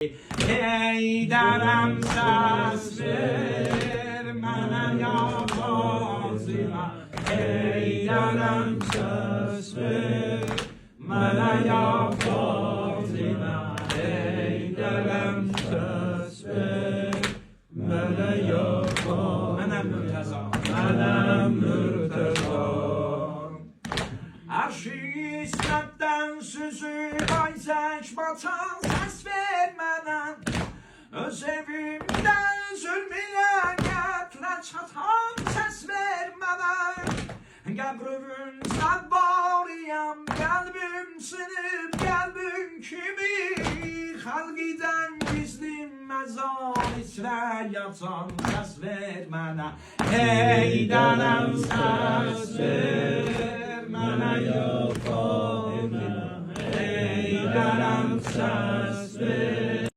ای درم دست بر من یا فاطمه ای درم دست بر من یا فاطمه ای درم دست بر من یا فاطمه منم مرتضی Aşkisten sözü bayzek batan ses vermeden Öz evimden zulmüye getle çatan ses vermeden Qəbrümüzdən bariyəm qəlbim sınıb qəlbim kimi Xalqidən gizlim məzar içrə yatan səs ver mənə Ey dənəm səs ver mənə ya Fatimə Ey dənəm səs ver